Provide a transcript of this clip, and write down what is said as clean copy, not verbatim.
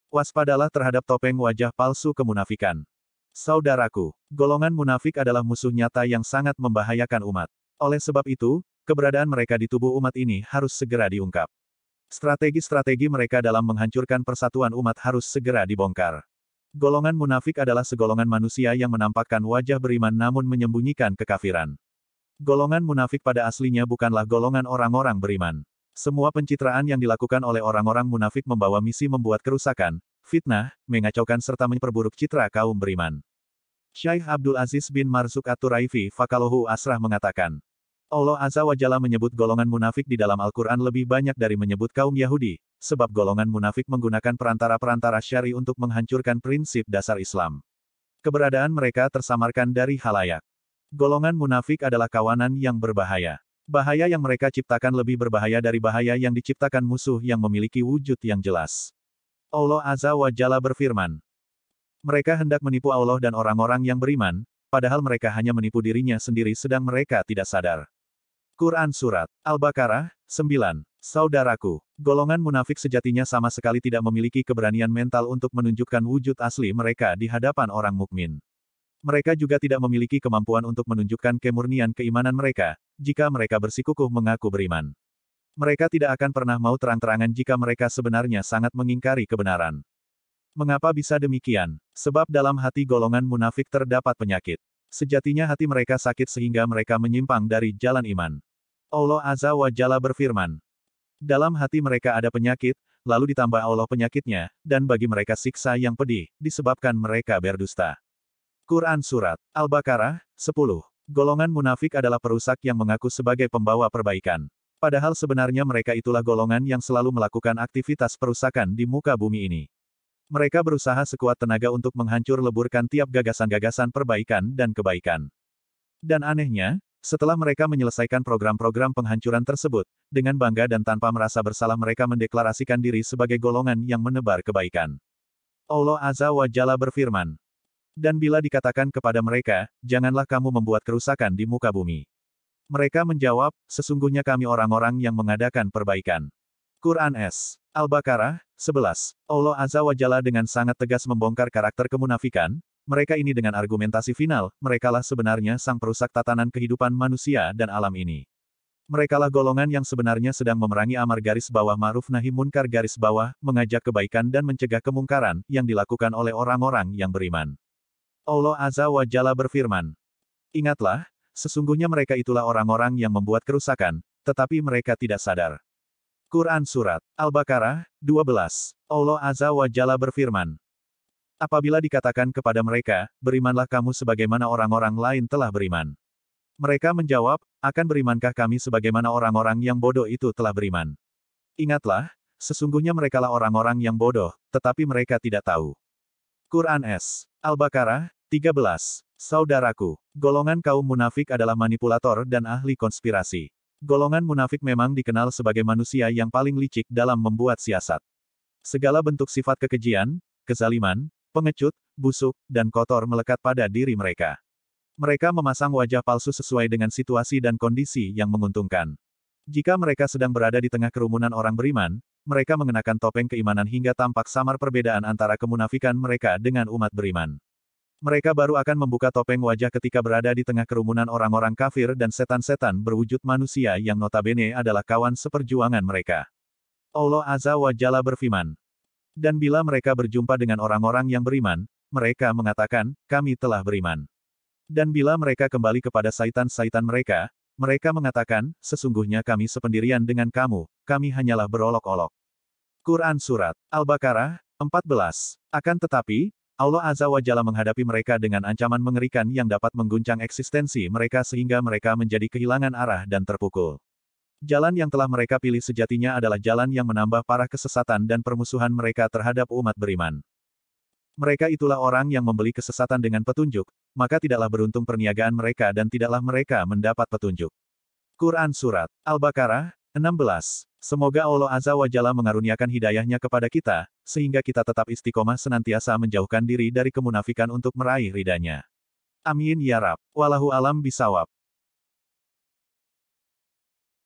Waspadalah terhadap topeng wajah palsu kemunafikan. Saudaraku, golongan munafik adalah musuh nyata yang sangat membahayakan umat. Oleh sebab itu, keberadaan mereka di tubuh umat ini harus segera diungkap. Strategi-strategi mereka dalam menghancurkan persatuan umat harus segera dibongkar. Golongan munafik adalah segolongan manusia yang menampakkan wajah beriman namun menyembunyikan kekafiran. Golongan munafik pada aslinya bukanlah golongan orang-orang beriman. Semua pencitraan yang dilakukan oleh orang-orang munafik membawa misi membuat kerusakan, fitnah, mengacaukan serta memperburuk citra kaum beriman. Syekh Abdul Aziz bin Marzuk At-Turaifi Fakalohu Asrah mengatakan, Allah Azza wa Jalla menyebut golongan munafik di dalam Al-Quran lebih banyak dari menyebut kaum Yahudi, sebab golongan munafik menggunakan perantara-perantara syari untuk menghancurkan prinsip dasar Islam. Keberadaan mereka tersamarkan dari khalayak. Golongan munafik adalah kawanan yang berbahaya. Bahaya yang mereka ciptakan lebih berbahaya dari bahaya yang diciptakan musuh yang memiliki wujud yang jelas. Allah Azza wa Jalla berfirman, mereka hendak menipu Allah dan orang-orang yang beriman, padahal mereka hanya menipu dirinya sendiri sedang mereka tidak sadar. Quran Surat Al-Baqarah 9. Saudaraku, golongan munafik sejatinya sama sekali tidak memiliki keberanian mental untuk menunjukkan wujud asli mereka di hadapan orang mukmin. Mereka juga tidak memiliki kemampuan untuk menunjukkan kemurnian keimanan mereka, jika mereka bersikukuh mengaku beriman. Mereka tidak akan pernah mau terang-terangan jika mereka sebenarnya sangat mengingkari kebenaran. Mengapa bisa demikian? Sebab dalam hati golongan munafik terdapat penyakit. Sejatinya hati mereka sakit sehingga mereka menyimpang dari jalan iman. Allah Azza wa Jalla berfirman, dalam hati mereka ada penyakit, lalu ditambah Allah penyakitnya, dan bagi mereka siksa yang pedih, disebabkan mereka berdusta. Quran Surat Al-Baqarah 10. Golongan munafik adalah perusak yang mengaku sebagai pembawa perbaikan. Padahal sebenarnya mereka itulah golongan yang selalu melakukan aktivitas perusakan di muka bumi ini. Mereka berusaha sekuat tenaga untuk menghancur leburkan tiap gagasan-gagasan perbaikan dan kebaikan. Dan anehnya, setelah mereka menyelesaikan program-program penghancuran tersebut, dengan bangga dan tanpa merasa bersalah mereka mendeklarasikan diri sebagai golongan yang menebar kebaikan. Allah Azza wa Jalla berfirman, dan bila dikatakan kepada mereka, janganlah kamu membuat kerusakan di muka bumi. Mereka menjawab, sesungguhnya kami orang-orang yang mengadakan perbaikan. Quran Al-Baqarah 11. Allah Azza wa Jalla dengan sangat tegas membongkar karakter kemunafikan. Mereka ini dengan argumentasi final, merekalah sebenarnya sang perusak tatanan kehidupan manusia dan alam ini. Merekalah golongan yang sebenarnya sedang memerangi amar garis bawah ma'ruf nahi munkar garis bawah, mengajak kebaikan dan mencegah kemungkaran, yang dilakukan oleh orang-orang yang beriman. Allah Azza wa Jalla berfirman, ingatlah, sesungguhnya mereka itulah orang-orang yang membuat kerusakan, tetapi mereka tidak sadar. Quran Surat Al-Baqarah 12. Allah Azza wa Jalla berfirman, apabila dikatakan kepada mereka, berimanlah kamu sebagaimana orang-orang lain telah beriman. Mereka menjawab, akan berimankah kami sebagaimana orang-orang yang bodoh itu telah beriman? Ingatlah, sesungguhnya merekalah orang-orang yang bodoh, tetapi mereka tidak tahu. Quran Al-Baqarah 13. Saudaraku, golongan kaum munafik adalah manipulator dan ahli konspirasi. Golongan munafik memang dikenal sebagai manusia yang paling licik dalam membuat siasat. Segala bentuk sifat kekejian, kezaliman, pengecut, busuk, dan kotor melekat pada diri mereka. Mereka memasang wajah palsu sesuai dengan situasi dan kondisi yang menguntungkan. Jika mereka sedang berada di tengah kerumunan orang beriman, mereka mengenakan topeng keimanan hingga tampak samar perbedaan antara kemunafikan mereka dengan umat beriman. Mereka baru akan membuka topeng wajah ketika berada di tengah kerumunan orang-orang kafir dan setan-setan berwujud manusia yang notabene adalah kawan seperjuangan mereka. Allah Azza wa Jalla berfirman, dan bila mereka berjumpa dengan orang-orang yang beriman, mereka mengatakan, kami telah beriman. Dan bila mereka kembali kepada saitan-saitan mereka, mereka mengatakan, sesungguhnya kami sependirian dengan kamu, kami hanyalah berolok-olok. Quran Surat Al-Baqarah 14. Akan tetapi, Allah Azza wa Jalla menghadapi mereka dengan ancaman mengerikan yang dapat mengguncang eksistensi mereka sehingga mereka menjadi kehilangan arah dan terpukul. Jalan yang telah mereka pilih sejatinya adalah jalan yang menambah parah kesesatan dan permusuhan mereka terhadap umat beriman. Mereka itulah orang yang membeli kesesatan dengan petunjuk, maka tidaklah beruntung perniagaan mereka dan tidaklah mereka mendapat petunjuk. Quran Surat Al-Baqarah 16. Semoga Allah Azza wa Jalla mengaruniakan hidayahnya kepada kita, sehingga kita tetap istiqomah senantiasa menjauhkan diri dari kemunafikan untuk meraih ridhanya. Amin ya Rabb. Wallahu alam bisawab.